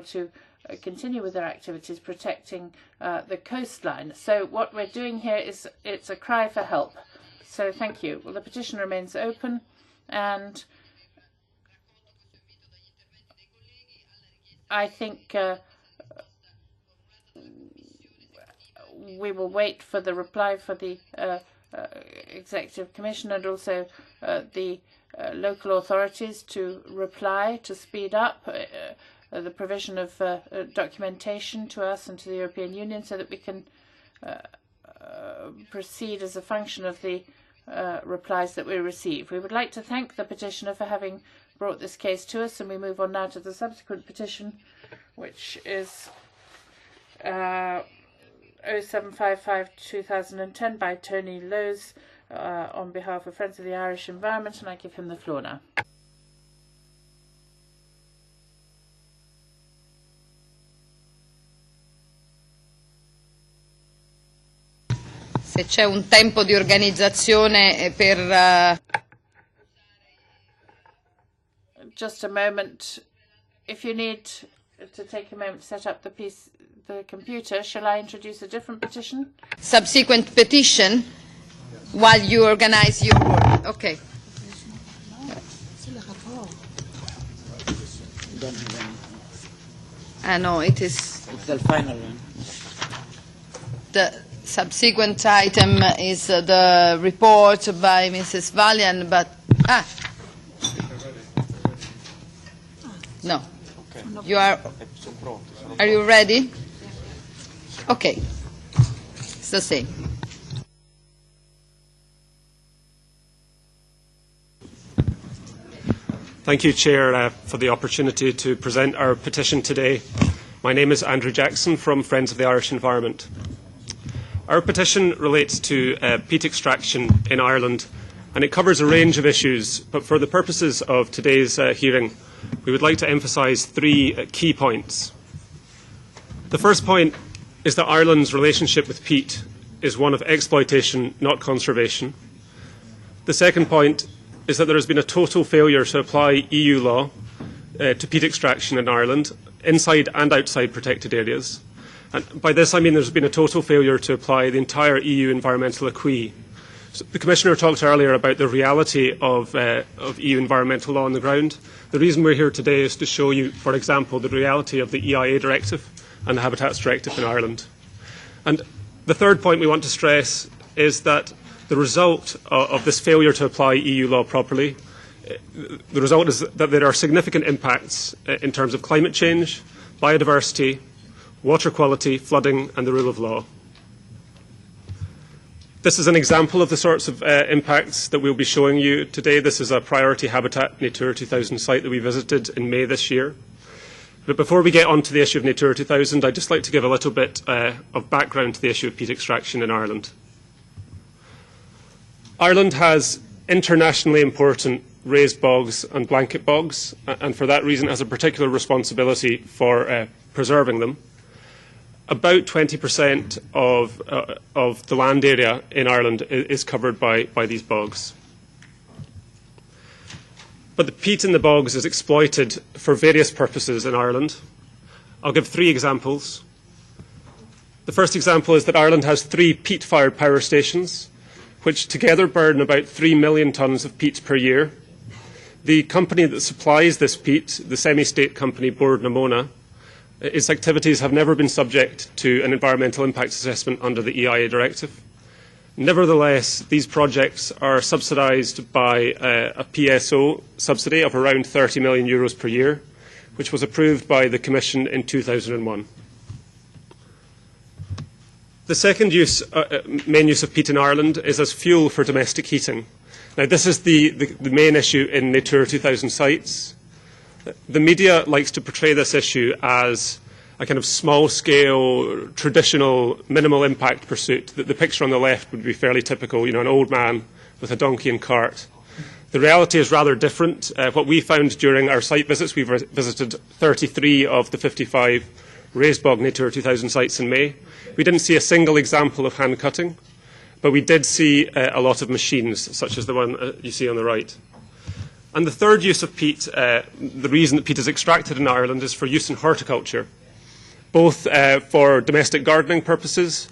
to continue with their activities protecting the coastline. So what we're doing here is it's a cry for help. So thank you. Well, the petition remains open, and I think we will wait for the reply for the Executive Commission and also the local authorities to reply to speed up the provision of documentation to us and to the European Union so that we can proceed as a function of the replies that we receive. We would like to thank the petitioner for having brought this case to us, and we move on now to the subsequent petition, which is 0755/2010 by Tony Lowes on behalf of Friends of the Irish Environment, and I give him the floor now. Se c'è un tempo di organizzazione per Just a moment. If you need to take a moment to set up the computer, shall I introduce a different petition? Subsequent petition while you organize your work. Okay. No, it is. It's the final one. The subsequent item is the report by Mrs. Valian, but no. Okay. You are you ready? Okay. It's the same. Thank you, Chair, for the opportunity to present our petition today. My name is Andrew Jackson from Friends of the Irish Environment. Our petition relates to peat extraction in Ireland, and it covers a range of issues, but for the purposes of today's hearing, we would like to emphasise three key points. The first point is that Ireland's relationship with peat is one of exploitation, not conservation. The second point is that there has been a total failure to apply EU law to peat extraction in Ireland, inside and outside protected areas. And by this I mean there's been a total failure to apply the entire EU environmental acquis. So the Commissioner talked earlier about the reality of EU environmental law on the ground. The reason we're here today is to show you, for example, the reality of the EIA Directive and the Habitats Directive in Ireland. And the third point we want to stress is that the result of this failure to apply EU law properly, the result is that there are significant impacts in terms of climate change, biodiversity, water quality, flooding and the rule of law. This is an example of the sorts of impacts that we'll be showing you today. This is a priority habitat Natura 2000 site that we visited in May this year. But before we get on to the issue of Natura 2000, I'd just like to give a little bit of background to the issue of peat extraction in Ireland. Ireland has internationally important raised bogs and blanket bogs, and for that reason has a particular responsibility for preserving them. About 20% of the land area in Ireland is covered by these bogs. But the peat in the bogs is exploited for various purposes in Ireland. I'll give three examples. The first example is that Ireland has 3 peat-fired power stations, which together burn about 3 million tonnes of peat per year. The company that supplies this peat, the semi-state company Bord na Móna, its activities have never been subject to an environmental impact assessment under the EIA Directive. Nevertheless, these projects are subsidised by a PSO subsidy of around €30 million per year, which was approved by the Commission in 2001. The second main use of peat in Ireland is as fuel for domestic heating. Now, this is the main issue in Natura 2000 sites. The media likes to portray this issue as a kind of small-scale, traditional, minimal-impact pursuit. The picture on the left would be fairly typical, an old man with a donkey and cart. The reality is rather different. What we found during our site visits, we visited 33 of the 55 raised bog Natura 2000 sites in May. We didn't see a single example of hand cutting, but we did see a lot of machines, such as the one you see on the right. And the third use of peat, the reason that peat is extracted in Ireland, is for use in horticulture, both for domestic gardening purposes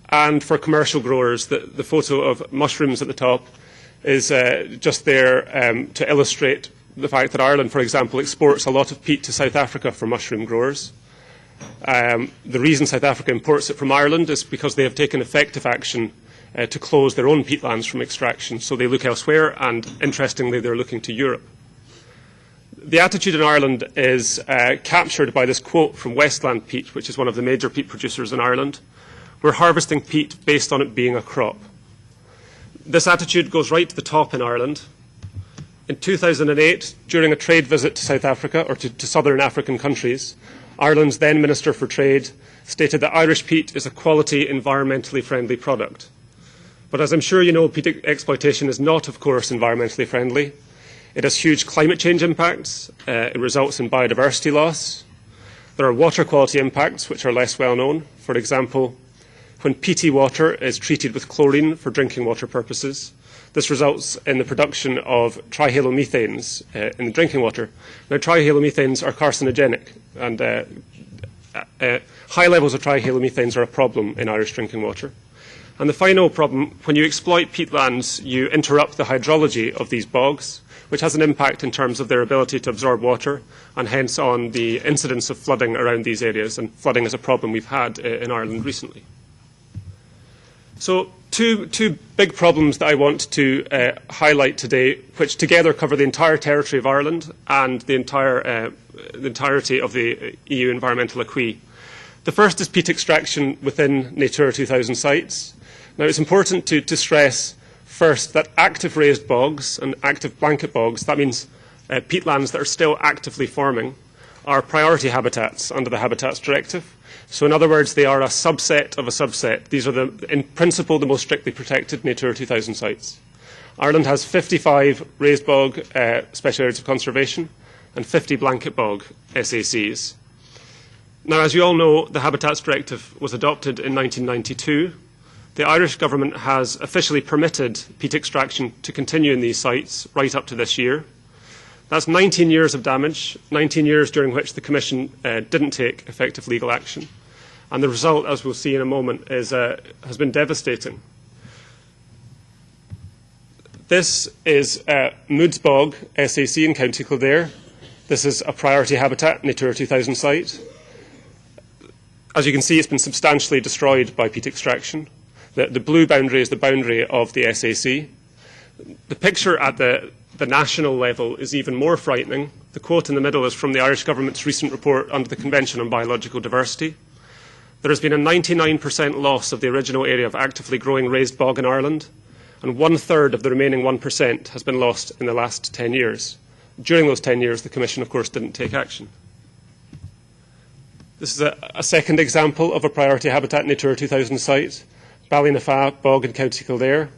and for commercial growers. The photo of mushrooms at the top is just there to illustrate the fact that Ireland, for example, exports a lot of peat to South Africa for mushroom growers. The reason South Africa imports it from Ireland is because they have taken effective action to close their own peatlands from extraction. So they look elsewhere, and interestingly, they're looking to Europe. The attitude in Ireland is captured by this quote from Westland Peat, which is one of the major peat producers in Ireland. We're harvesting peat based on it being a crop. This attitude goes right to the top in Ireland. In 2008, during a trade visit to South Africa, or to southern African countries, Ireland's then Minister for Trade stated that Irish peat is a quality, environmentally friendly product. But as I'm sure you know, peat exploitation is not, of course, environmentally friendly. It has huge climate change impacts. It results in biodiversity loss. There are water quality impacts which are less well known. For example, when peaty water is treated with chlorine for drinking water purposes, this results in the production of trihalomethanes in the drinking water. Now, trihalomethanes are carcinogenic, and high levels of trihalomethanes are a problem in Irish drinking water. And the final problem, when you exploit peatlands, you interrupt the hydrology of these bogs, which has an impact in terms of their ability to absorb water, and hence on the incidence of flooding around these areas. And flooding is a problem we've had in Ireland recently. So two big problems that I want to highlight today, which together cover the entire territory of Ireland and the entirety of the EU environmental acquis. The first is peat extraction within Natura 2000 sites. Now, it's important to stress first that active raised bogs and active blanket bogs, that means peatlands that are still actively forming, are priority habitats under the Habitats Directive. So in other words, they are a subset of a subset. These are, in principle, the most strictly protected Natura 2000 sites. Ireland has 55 raised bog special areas of conservation and 50 blanket bog SACs. Now, as you all know, the Habitats Directive was adopted in 1992. The Irish government has officially permitted peat extraction to continue in these sites right up to this year. That's 19 years of damage, 19 years during which the Commission didn't take effective legal action. And the result, as we'll see in a moment, has been devastating. This is Moods Bog SAC in County Kildare. This is a priority habitat, Natura 2000 site. As you can see, it's been substantially destroyed by peat extraction. The blue boundary is the boundary of the SAC. The picture at the national level is even more frightening. The quote in the middle is from the Irish Government's recent report under the Convention on Biological Diversity. There has been a 99% loss of the original area of actively growing raised bog in Ireland, and 1/3 of the remaining 1% has been lost in the last 10 years. During those 10 years, the Commission, of course, didn't take action. This is a second example of a priority habitat Natura 2000 site, Ballynafa Bog in County Kildare.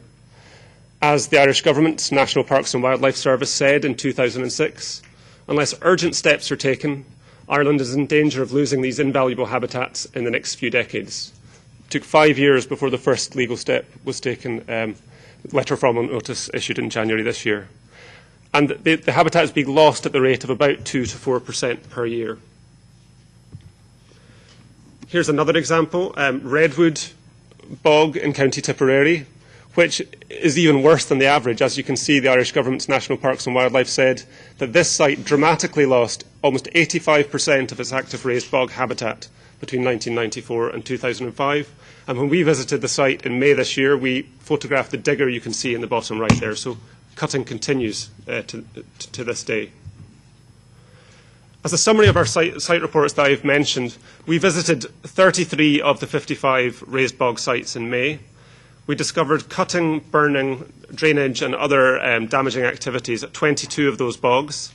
As the Irish Government's National Parks and Wildlife Service said in 2006, unless urgent steps are taken, Ireland is in danger of losing these invaluable habitats in the next few decades. It took 5 years before the first legal step was taken, letter of formal notice issued in January this year. And the habitat is being lost at the rate of about 2 to 4% per year. Here's another example, Redwood Bog in County Tipperary, which is even worse than the average. As you can see, the Irish Government's National Parks and Wildlife said that this site dramatically lost almost 85% of its active raised bog habitat between 1994 and 2005. And when we visited the site in May this year, we photographed the digger you can see in the bottom right there. So cutting continues to this day. As a summary of our site reports that I've mentioned, we visited 33 of the 55 raised bog sites in May. We discovered cutting, burning, drainage and other damaging activities at 22 of those bogs.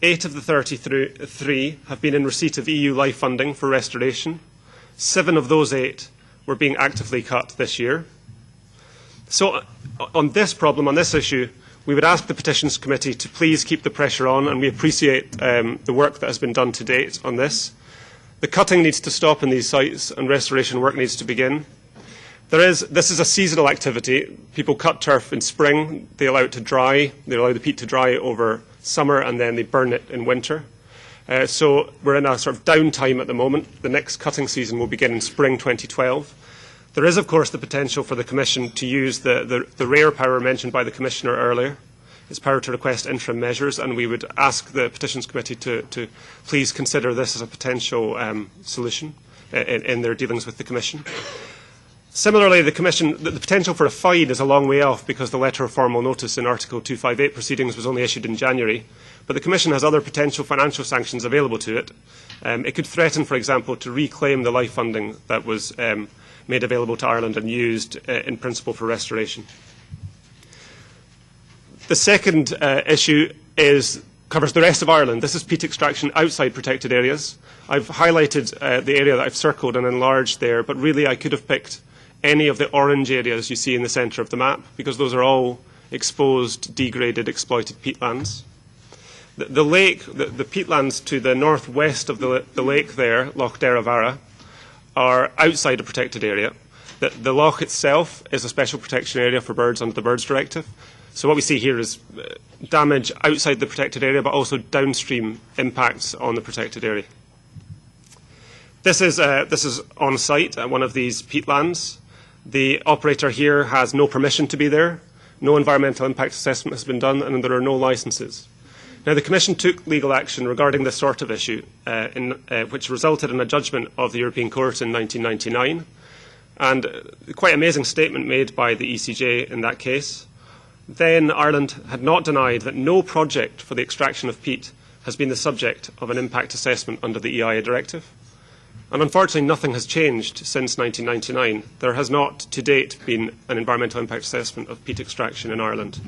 8 of the 33 have been in receipt of EU life funding for restoration. 7 of those 8 were being actively cut this year. So on this problem, on this issue, we would ask the Petitions Committee to please keep the pressure on, and we appreciate the work that has been done to date on this. The cutting needs to stop in these sites and restoration work needs to begin. This is a seasonal activity. People cut turf in spring, they allow it to dry, they allow the peat to dry over summer, and then they burn it in winter. So we're in a sort of downtime at the moment. The next cutting season will begin in spring 2012. There is, of course, the potential for the Commission to use the rare power mentioned by the Commissioner earlier, its power to request interim measures, and we would ask the Petitions Committee to please consider this as a potential solution in their dealings with the Commission. Similarly, the potential for a fine is a long way off because the letter of formal notice in Article 258 proceedings was only issued in January. But the Commission has other potential financial sanctions available to it. It could threaten, for example, to reclaim the life funding that was made available to Ireland and used in principle for restoration. The second issue covers the rest of Ireland. This is peat extraction outside protected areas. I've highlighted the area that I've circled and enlarged there, but really I could have picked any of the orange areas you see in the centre of the map, because those are all exposed, degraded, exploited peatlands. The lake, the peatlands to the northwest of the lake there, Loch Derravara, are outside a protected area. The loch itself is a special protection area for birds under the Birds Directive. So what we see here is damage outside the protected area, but also downstream impacts on the protected area. This is on site at one of these peatlands. The operator here has no permission to be there, no environmental impact assessment has been done, and there are no licences. Now, the Commission took legal action regarding this sort of issue, which resulted in a judgment of the European Court in 1999, and a quite amazing statement made by the ECJ in that case. Then Ireland had not denied that no project for the extraction of peat has been the subject of an impact assessment under the EIA directive. And unfortunately, nothing has changed since 1999. There has not, to date, been an environmental impact assessment of peat extraction in Ireland.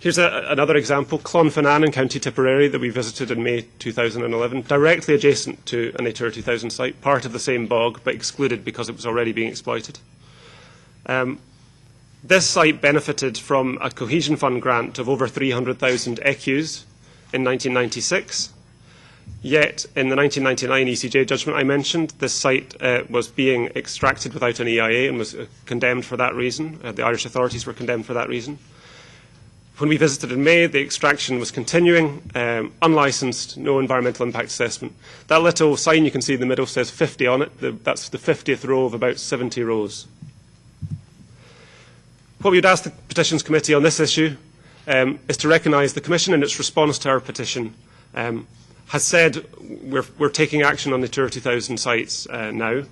Here's another example, Clonfinnan in County Tipperary that we visited in May 2011, directly adjacent to a Natura 2000 site, part of the same bog, but excluded because it was already being exploited. This site benefited from a cohesion fund grant of over 300,000 ECUs in 1996. Yet, in the 1999 ECJ judgment I mentioned, this site was being extracted without an EIA and was condemned for that reason. The Irish authorities were condemned for that reason. When we visited in May, the extraction was continuing, unlicensed, no environmental impact assessment. That little sign you can see in the middle says 50 on it. That's the 50th row of about 70 rows. What we would ask the Petitions Committee on this issue is to recognise the Commission in its response to our petition has said we're taking action on the Natura 2000 sites now.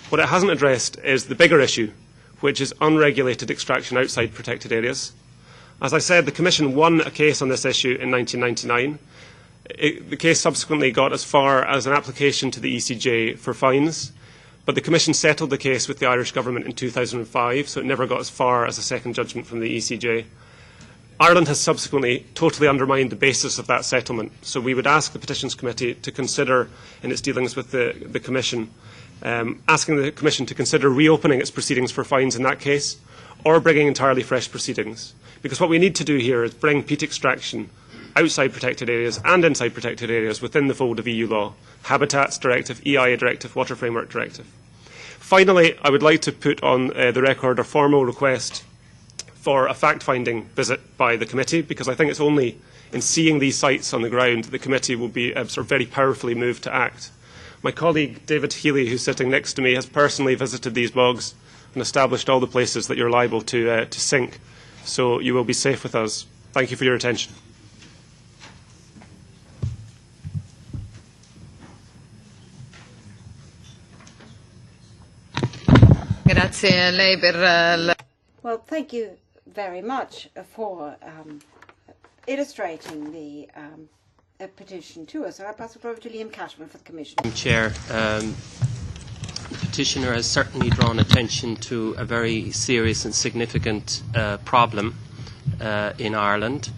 What it hasn't addressed is the bigger issue, which is unregulated extraction outside protected areas. As I said, the Commission won a case on this issue in 1999. The case subsequently got as far as an application to the ECJ for fines, but the Commission settled the case with the Irish Government in 2005, so it never got as far as a second judgment from the ECJ. Ireland has subsequently totally undermined the basis of that settlement, so we would ask the Petitions Committee to consider, in its dealings with the Commission, asking the Commission to consider reopening its proceedings for fines in that case, or bringing entirely fresh proceedings. Because what we need to do here is bring peat extraction outside protected areas and inside protected areas within the fold of EU law, Habitats Directive, EIA Directive, Water Framework Directive. Finally, I would like to put on the record a formal request for a fact-finding visit by the committee, because I think it's only in seeing these sites on the ground that the committee will be sort of very powerfully moved to act. My colleague David Healy, who's sitting next to me, has personally visited these bogs and established all the places that you're liable to sink. So you will be safe with us. Thank you for your attention. Well, thank you very much for illustrating the petition to us. So I pass it over to Liam Cashman for the Commission. Chair, the petitioner has certainly drawn attention to a very serious and significant problem in Ireland.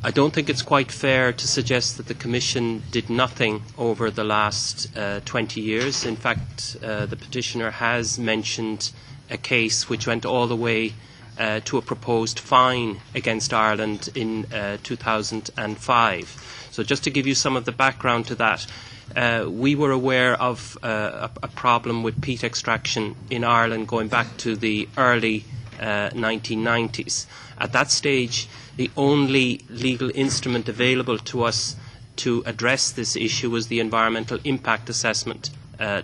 I don't think it's quite fair to suggest that the Commission did nothing over the last 20 years. In fact, the petitioner has mentioned a case which went all the way to a proposed fine against Ireland in 2005. So just to give you some of the background to that, we were aware of a problem with peat extraction in Ireland going back to the early 1990s. At that stage, the only legal instrument available to us to address this issue was the Environmental Impact Assessment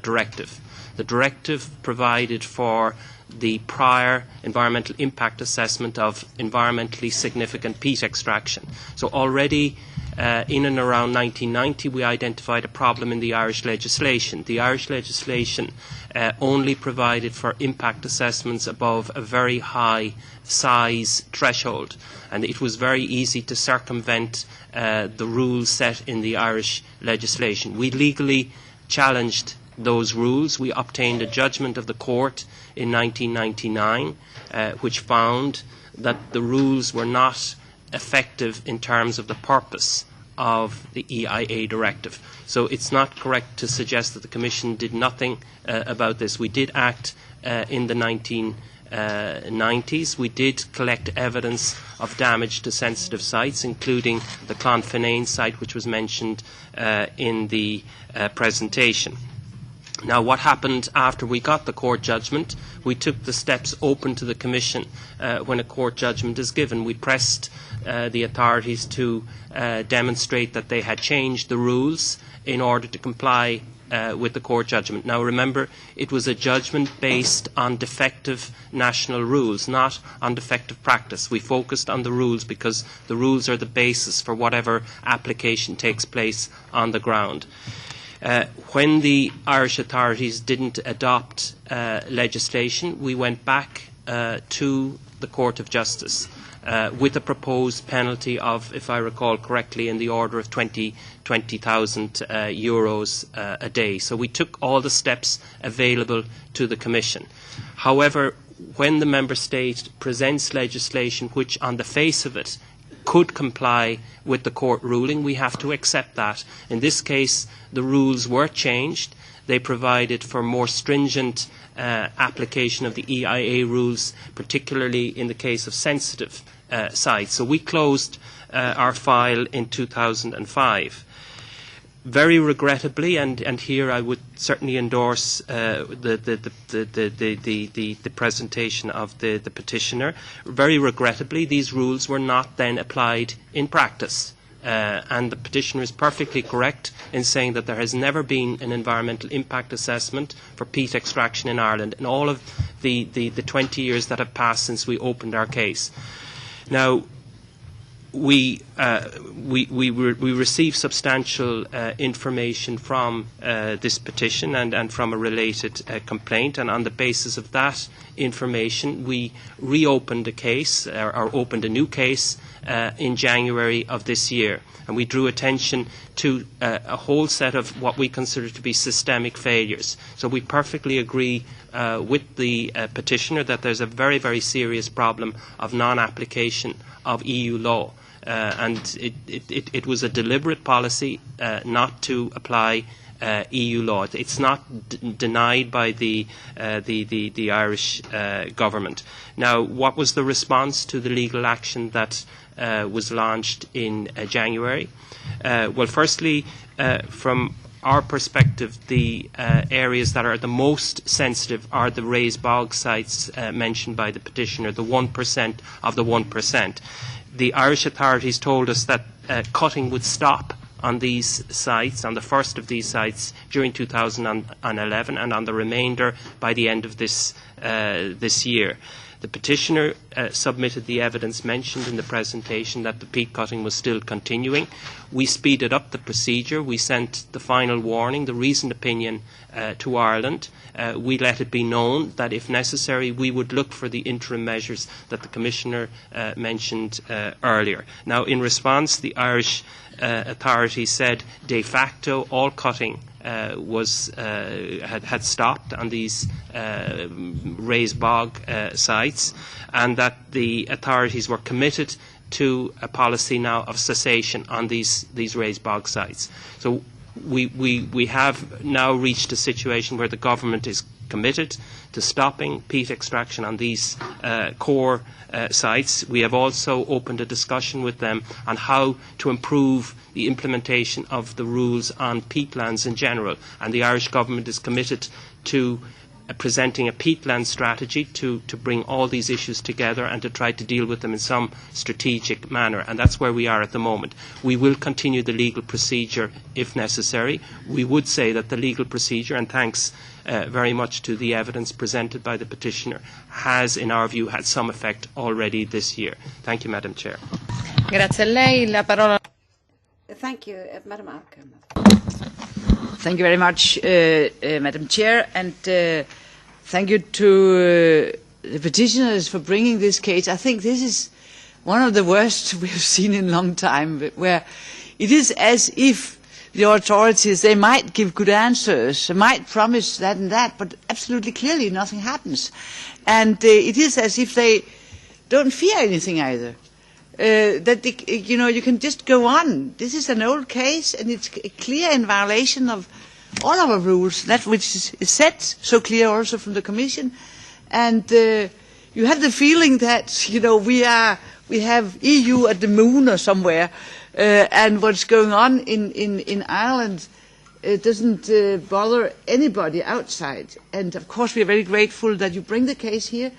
Directive. The directive provided for the prior environmental impact assessment of environmentally significant peat extraction. So already in and around 1990 we identified a problem in the Irish legislation. The Irish legislation only provided for impact assessments above a very high size threshold, and it was very easy to circumvent the rules set in the Irish legislation. We legally challenged those rules. We obtained a judgment of the court in 1999 which found that the rules were not effective in terms of the purpose of the EIA directive. So it's not correct to suggest that the Commission did nothing about this. We did act in the 1990s. We did collect evidence of damage to sensitive sites, including the Clonfinane site, which was mentioned in the presentation. Now, what happened after we got the court judgment? We took the steps open to the Commission when a court judgment is given. We pressed the authorities to demonstrate that they had changed the rules in order to comply with the court judgment. Now, remember, it was a judgment based on defective national rules, not on defective practice. We focused on the rules because the rules are the basis for whatever application takes place on the ground. When the Irish authorities didn't adopt legislation, we went back to the Court of Justice with a proposed penalty of, if I recall correctly, in the order of 20,000 euros a day. So we took all the steps available to the Commission. However, when the Member State presents legislation which, on the face of it, could comply with the court ruling, we have to accept that. In this case, the rules were changed. They provided for more stringent application of the EIA rules, particularly in the case of sensitive sites. So we closed our file in 2005. Very regrettably, and here I would certainly endorse the presentation of the petitioner, very regrettably these rules were not then applied in practice. And the petitioner is perfectly correct in saying that there has never been an environmental impact assessment for peat extraction in Ireland in all of the 20 years that have passed since we opened our case. Now, we received substantial information from this petition and from a related complaint, and on the basis of that information we reopened a case, or opened a new case in January of this year, and we drew attention to a whole set of what we consider to be systemic failures. So we perfectly agree with the petitioner that there's a very, very serious problem of non-application of EU law. And it was a deliberate policy not to apply EU law. It's not denied by the Irish government. Now, what was the response to the legal action that was launched in January? Well, firstly, from our perspective, the areas that are the most sensitive are the raised bog sites mentioned by the petitioner, the 1% of the 1%. The Irish authorities told us that cutting would stop on these sites, on the first of these sites, during 2011, and on the remainder by the end of this year. The petitioner submitted the evidence mentioned in the presentation that the peat cutting was still continuing. We speeded up the procedure. We sent the final warning, the reasoned opinion, to Ireland. We let it be known that if necessary we would look for the interim measures that the Commissioner mentioned earlier. Now, in response, the Irish authorities said de facto all cutting had stopped on these raised bog sites, and that the authorities were committed to a policy now of cessation on these raised bog sites. So we have now reached a situation where the government is committed to stopping peat extraction on these core sites. We have also opened a discussion with them on how to improve the implementation of the rules on peatlands in general, and the Irish Government is committed to presenting a peatland strategy to bring all these issues together and to try to deal with them in some strategic manner, and that's where we are at the moment. We will continue the legal procedure if necessary. We would say that the legal procedure, and thanks very much to the evidence presented by the petitioner, has, in our view, had some effect already this year. Thank you, Madam Chair. Grazie a lei. La parola. Thank you, Madam Alcom. Thank you very much, Madam Chair, and thank you to the petitioners for bringing this case. I think this is one of the worst we have seen in a long time, where it is as if the authorities, they might give good answers, they might promise that and that, but absolutely clearly nothing happens. And it is as if they don't fear anything either. That you can just go on. This is an old case, and it's clear in violation of all our rules, that which is set so clear also from the Commission. And you have the feeling that we have EU at the moon or somewhere, and what's going on in Ireland doesn't bother anybody outside. And of course, we are very grateful that you bring the case here.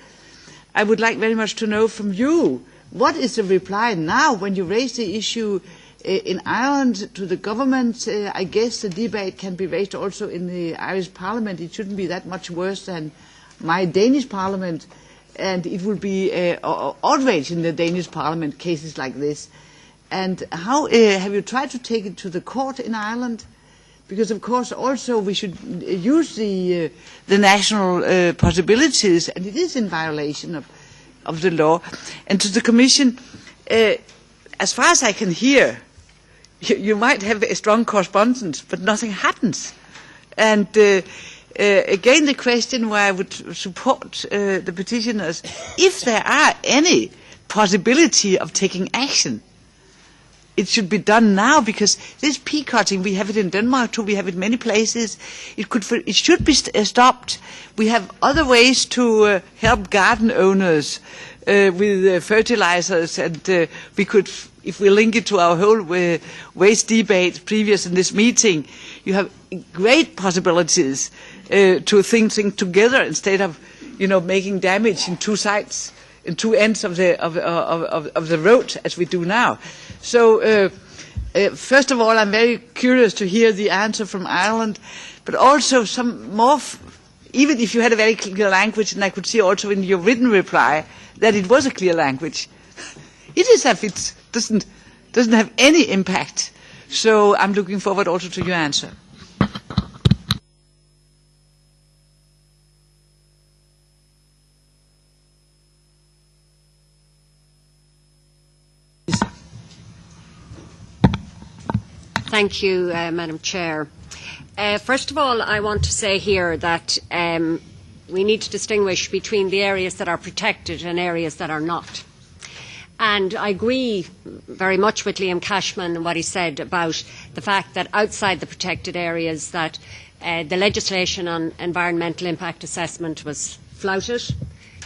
I would like very much to know from you, what is the reply now when you raise the issue in Ireland to the government? I guess the debate can be raised also in the Irish Parliament. It shouldn't be that much worse than my Danish Parliament, and it will be outrage in the Danish Parliament, cases like this. And how have you tried to take it to the court in Ireland? Because of course also we should use the national possibilities, and it is in violation of the law. And to the Commission, as far as I can hear, you might have a strong correspondence, but nothing happens. And again, the question where I would support the petitioners, if there are any possibility of taking action, it should be done now, because this peat cutting, we have it in Denmark too, we have it in many places. It should be stopped. We have other ways to help garden owners with fertilizers, and we could, if we link it to our whole waste debate previous in this meeting, you have great possibilities to think things together instead of making damage in two sides, in two ends of the road as we do now. So first of all, I'm very curious to hear the answer from Ireland, but also some more, even if you had a very clear language, and I could see also in your written reply that it was a clear language, it is as if it doesn't have any impact. So I'm looking forward also to your answer. Thank you, Madam Chair. First of all, I want to say here that we need to distinguish between the areas that are protected and areas that are not. And I agree very much with Liam Cashman and what he said about the fact that outside the protected areas that the legislation on environmental impact assessment was flouted.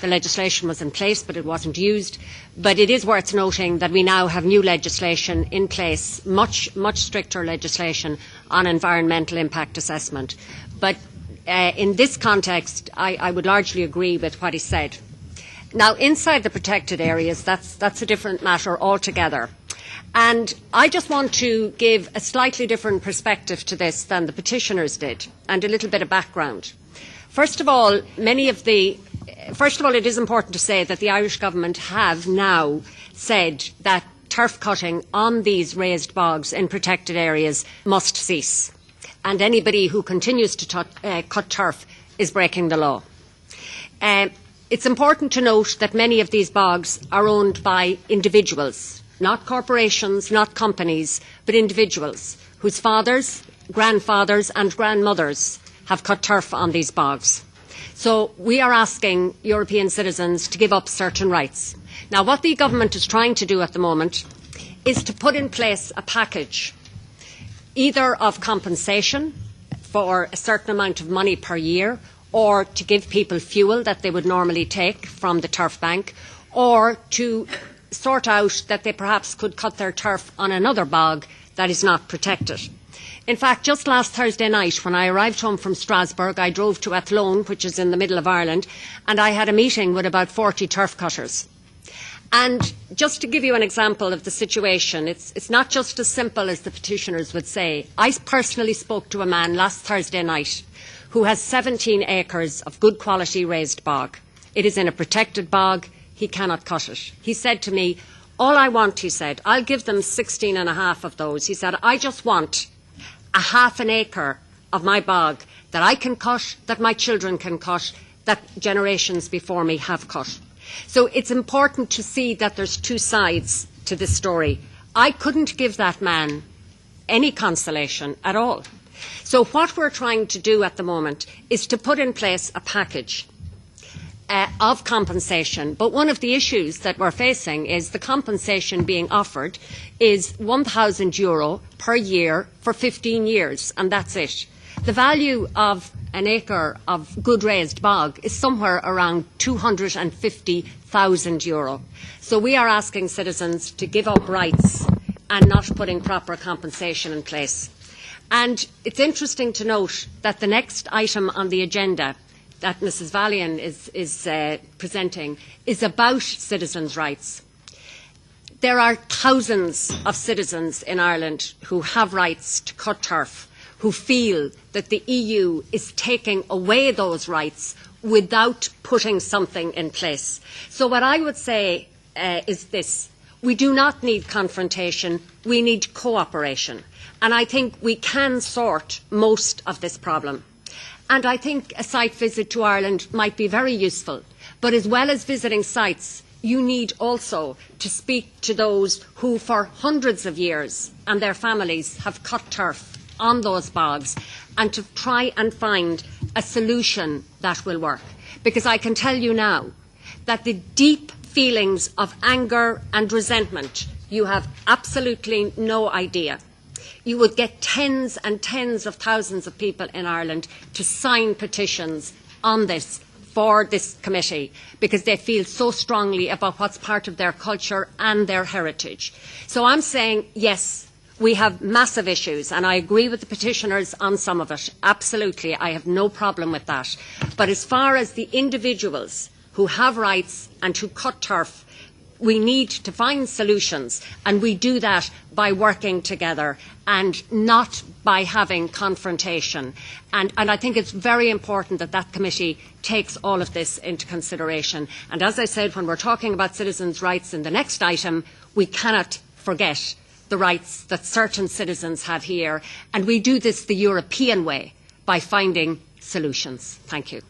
The legislation was in place, but it wasn't used. But it is worth noting that we now have new legislation in place, much stricter legislation on environmental impact assessment. But in this context, I would largely agree with what he said. Now, inside the protected areas, that's a different matter altogether. And I just want to give a slightly different perspective to this than the petitioners did, and a little bit of background. First of all, it is important to say that the Irish Government have now said that turf cutting on these raised bogs in protected areas must cease. And anybody who continues to cut turf is breaking the law. It's important to note that many of these bogs are owned by individuals, not corporations, not companies, but individuals whose fathers, grandfathers and grandmothers have cut turf on these bogs. So we are asking European citizens to give up certain rights. Now, what the government is trying to do at the moment is to put in place a package, either of compensation for a certain amount of money per year, or to give people fuel that they would normally take from the turf bank, or to sort out that they perhaps could cut their turf on another bog that is not protected. In fact, just last Thursday night, when I arrived home from Strasbourg, I drove to Athlone, which is in the middle of Ireland, and I had a meeting with about 40 turf cutters. And just to give you an example of the situation, it's not just as simple as the petitioners would say. I personally spoke to a man last Thursday night who has 17 acres of good quality raised bog. It is in a protected bog. He cannot cut it. He said to me, all I want, he said, I'll give them 16 and a half of those. He said, I just want a half an acre of my bog that I can cut, that my children can cut, that generations before me have cut. So it's important to see that there's two sides to this story. I couldn't give that man any consolation at all. So what we're trying to do at the moment is to put in place a package of compensation. But one of the issues that we're facing is the compensation being offered is €1,000 per year for 15 years, and that's it. The value of an acre of good raised bog is somewhere around €250,000. So we are asking citizens to give up rights and not putting proper compensation in place. And it's interesting to note that the next item on the agenda that Mrs. Valian is presenting is about citizens' rights. There are thousands of citizens in Ireland who have rights to cut turf, who feel that the EU is taking away those rights without putting something in place. So what I would say is this. We do not need confrontation, we need cooperation. And I think we can sort most of this problem. And I think a site visit to Ireland might be very useful. But as well as visiting sites, you need also to speak to those who for hundreds of years and their families have cut turf on those bogs, and to try and find a solution that will work. Because I can tell you now that the deep feelings of anger and resentment, you have absolutely no idea. You would get tens and tens of thousands of people in Ireland to sign petitions on this for this committee because they feel so strongly about what's part of their culture and their heritage. So I'm saying, yes, we have massive issues, and I agree with the petitioners on some of it. Absolutely, I have no problem with that. But as far as the individuals who have rights and who cut turf, we need to find solutions, and we do that by working together and not by having confrontation. And I think it's very important that that committee takes all of this into consideration. And as I said, when we're talking about citizens' rights in the next item, we cannot forget the rights that certain citizens have here, and we do this the European way by finding solutions. Thank you.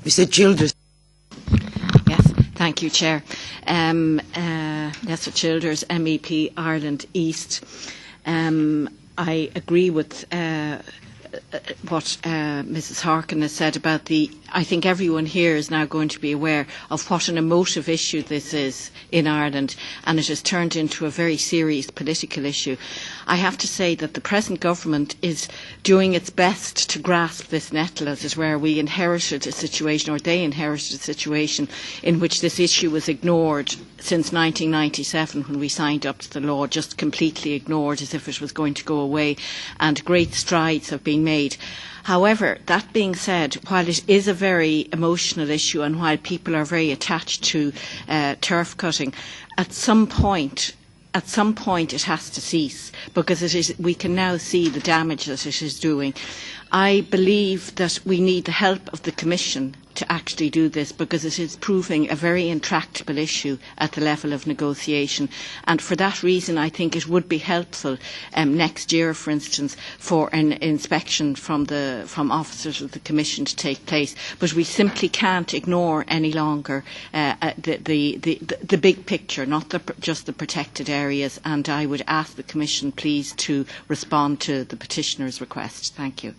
Mr. Childers. Yes, thank you, Chair. Nessa Childers, MEP Ireland East. I agree with what Mrs. Harkin has said about I think everyone here is now going to be aware of what an emotive issue this is in Ireland, and it has turned into a very serious political issue. I have to say that the present government is doing its best to grasp this nettle, as it were. We inherited a situation, or they inherited a situation, in which this issue was ignored since 1997 when we signed up to the law, just completely ignored as if it was going to go away, and great strides have been made. However, that being said, while it is a very emotional issue and while people are very attached to turf cutting, at some point it has to cease, because we can now see the damage that it is doing. I believe that we need the help of the Commission to actually do this, because it is proving a very intractable issue at the level of negotiation, and for that reason I think it would be helpful next year, for instance, for an inspection from officers of the Commission to take place. But we simply can't ignore any longer the big picture, not just the protected areas, and I would ask the Commission please to respond to the petitioner's request. Thank you.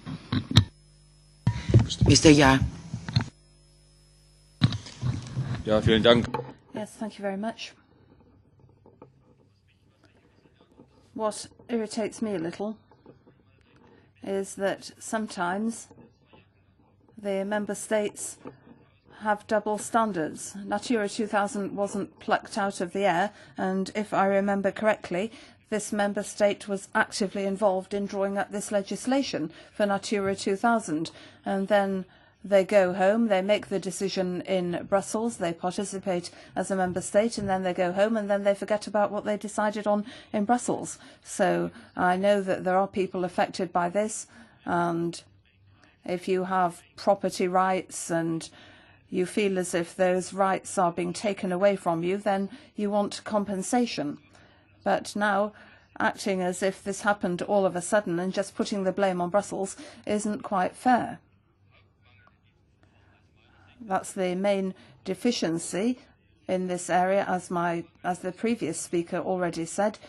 Mr. Yar. Ja, vielen Dank. Yes, thank you very much. What irritates me a little is that sometimes the member states have double standards. Natura 2000 wasn't plucked out of the air, and if I remember correctly, this member state was actively involved in drawing up this legislation for Natura 2000. And then they go home, they make the decision in Brussels, they participate as a member state, and then they go home, and then they forget about what they decided on in Brussels. So I know that there are people affected by this, and if you have property rights and you feel as if those rights are being taken away from you, then you want compensation. But now, acting as if this happened all of a sudden and just putting the blame on Brussels isn't quite fair. That's the main deficiency in this area, as the previous speaker already said.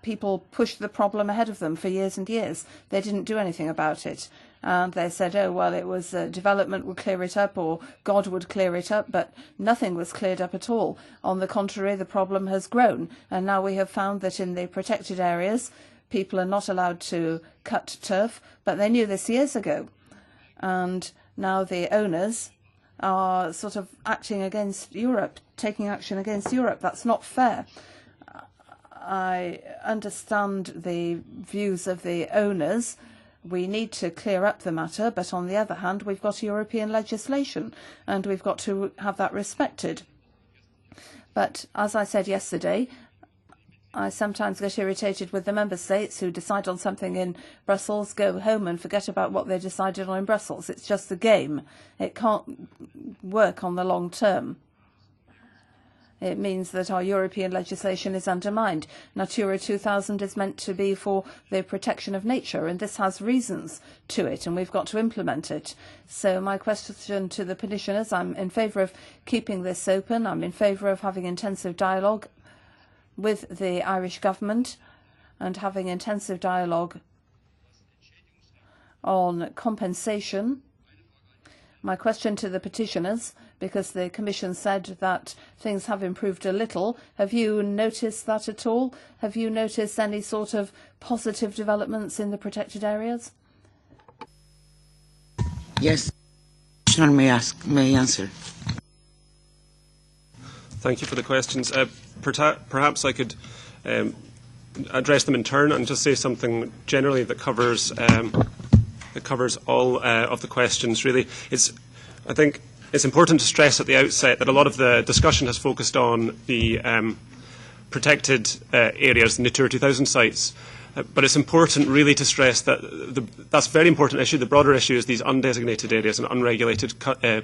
People pushed the problem ahead of them for years and years. They didn't do anything about it. And they said, oh, well, it was development would clear it up, or God would clear it up, but nothing was cleared up at all. On the contrary, the problem has grown. And now we have found that in the protected areas, people are not allowed to cut turf, but they knew this years ago. And now the owners are sort of acting against Europe, taking action against Europe. That's not fair. I understand the views of the owners. We need to clear up the matter, but on the other hand, we've got European legislation, and we've got to have that respected. But as I said yesterday, I sometimes get irritated with the member states who decide on something in Brussels, go home and forget about what they decided on in Brussels. It's just a game. It can't work on the long term. It means that our European legislation is undermined. Natura 2000 is meant to be for the protection of nature, and this has reasons to it, and we've got to implement it. So my question to the petitioners, I'm in favour of keeping this open. I'm in favour of having intensive dialogue with the Irish government and having intensive dialogue on compensation. My question to the petitioners, because the Commission said that things have improved a little, have you noticed that at all? Have you noticed any sort of positive developments in the protected areas? Yes. Commissioner may answer. Thank you for the questions. Perhaps I could address them in turn and just say something generally that covers all of the questions, really. I think it's important to stress at the outset that a lot of the discussion has focused on the protected areas, the Natura 2000 sites. But it's important really to stress that that's a very important issue. The broader issue is these undesignated areas and unregulated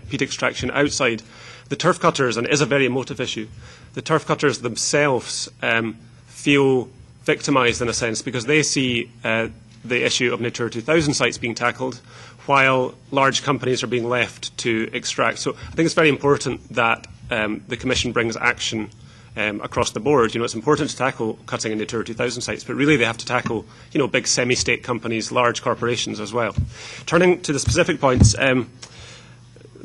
peat extraction outside the turf cutters, and it is a very emotive issue. The turf cutters themselves feel victimised in a sense because they see the issue of Natura 2000 sites being tackled while large companies are being left to extract. So I think it's very important that the Commission brings action across the board. You know, it's important to tackle cutting in Natura 2000 sites, but really they have to tackle, you know, big semi-state companies, large corporations as well. Turning to the specific points,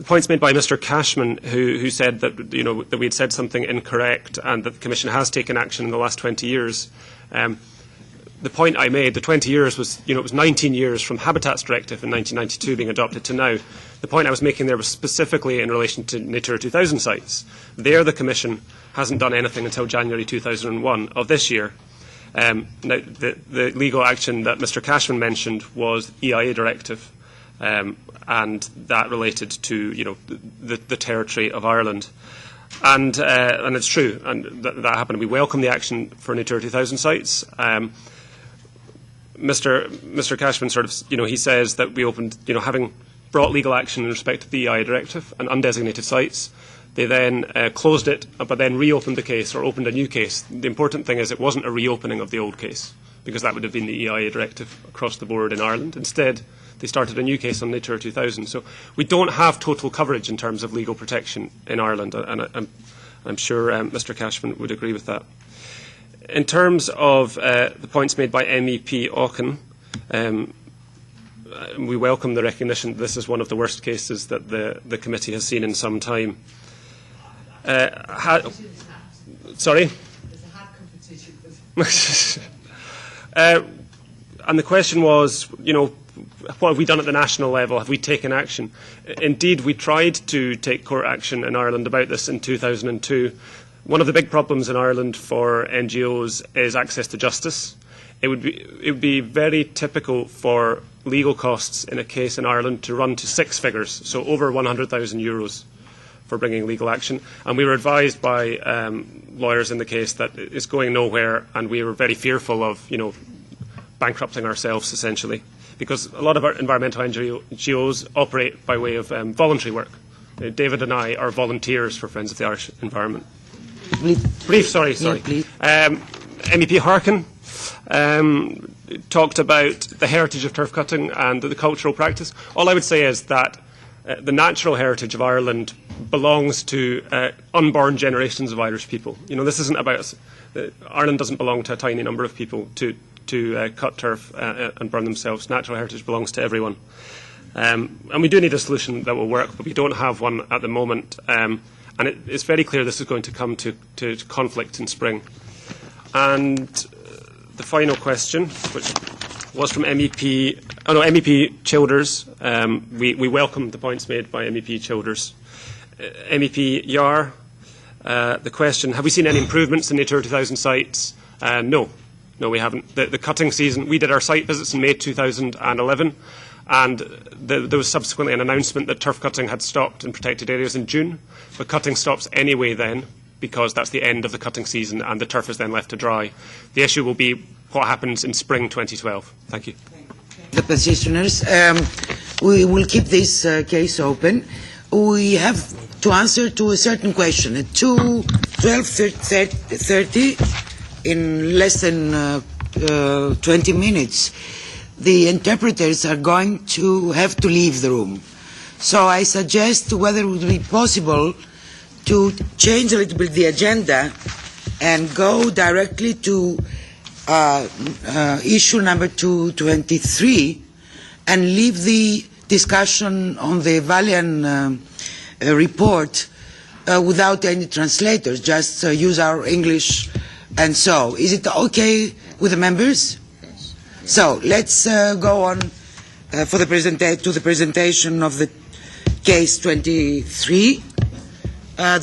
points made by Mr. Cashman, who said that, you know, that we had said something incorrect and that the Commission has taken action in the last 20 years. The point I made, the 20 years was, you know, it was 19 years from Habitats Directive in 1992 being adopted to now. The point I was making there was specifically in relation to Natura 2000 sites. There, the Commission hasn't done anything until January 2001 of this year. Now, the legal action that Mr. Cashman mentioned was EIA Directive, and that related to, you know, the territory of Ireland. And it's true, and that happened. We welcome the action for Natura 2000 sites. Mr. Cashman sort of, you know, he says that we opened, you know, having brought legal action in respect to the EIA Directive and undesignated sites, they then closed it, but then reopened the case or opened a new case. The important thing is it wasn't a reopening of the old case, because that would have been the EIA Directive across the board in Ireland. Instead, they started a new case on Natura 2000. So we don't have total coverage in terms of legal protection in Ireland, and I'm sure Mr. Cashman would agree with that. In terms of the points made by MEP Auken, we welcome the recognition that this is one of the worst cases that the committee has seen in some time. Sorry? There's a hat competition. And the question was, you know, what have we done at the national level? Have we taken action? Indeed, we tried to take court action in Ireland about this in 2002. One of the big problems in Ireland for NGOs is access to justice. It would be very typical for legal costs in a case in Ireland to run to 6 figures, so over €100,000 for bringing legal action. And we were advised by lawyers in the case that it's going nowhere, and we were very fearful of, bankrupting ourselves essentially, because a lot of our environmental NGOs operate by way of voluntary work. David and I are volunteers for Friends of the Irish Environment. Brief, sorry. Yeah, please. MEP Harkin talked about the heritage of turf cutting and the cultural practice. All I would say is that the natural heritage of Ireland belongs to unborn generations of Irish people. This isn't about us. Ireland doesn't belong to a tiny number of people to cut turf and burn themselves. Natural heritage belongs to everyone. And we do need a solution that will work, but we don't have one at the moment. And it's very clear this is going to come to conflict in spring. And the final question, which was from MEP Childers. We welcome the points made by MEP Childers. MEP Yar, the question, have we seen any improvements in Natura 2000 sites? No, we haven't. The cutting season, we did our site visits in May 2011, and there was subsequently an announcement that turf cutting had stopped in protected areas in June, but cutting stops anyway then, because that's the end of the cutting season and the turf is then left to dry. The issue will be what happens in spring 2012. Thank you. The petitioners, we will keep this case open. We have to answer to a certain question. At 12:30, in less than 20 minutes, the interpreters are going to have to leave the room. So I suggest whether it would be possible to change a little bit the agenda and go directly to issue number 223 and leave the discussion on the Valian report without any translators, just use our English. And so, is it okay with the members? Yes. So, let's go on to the presentation of the case 23. The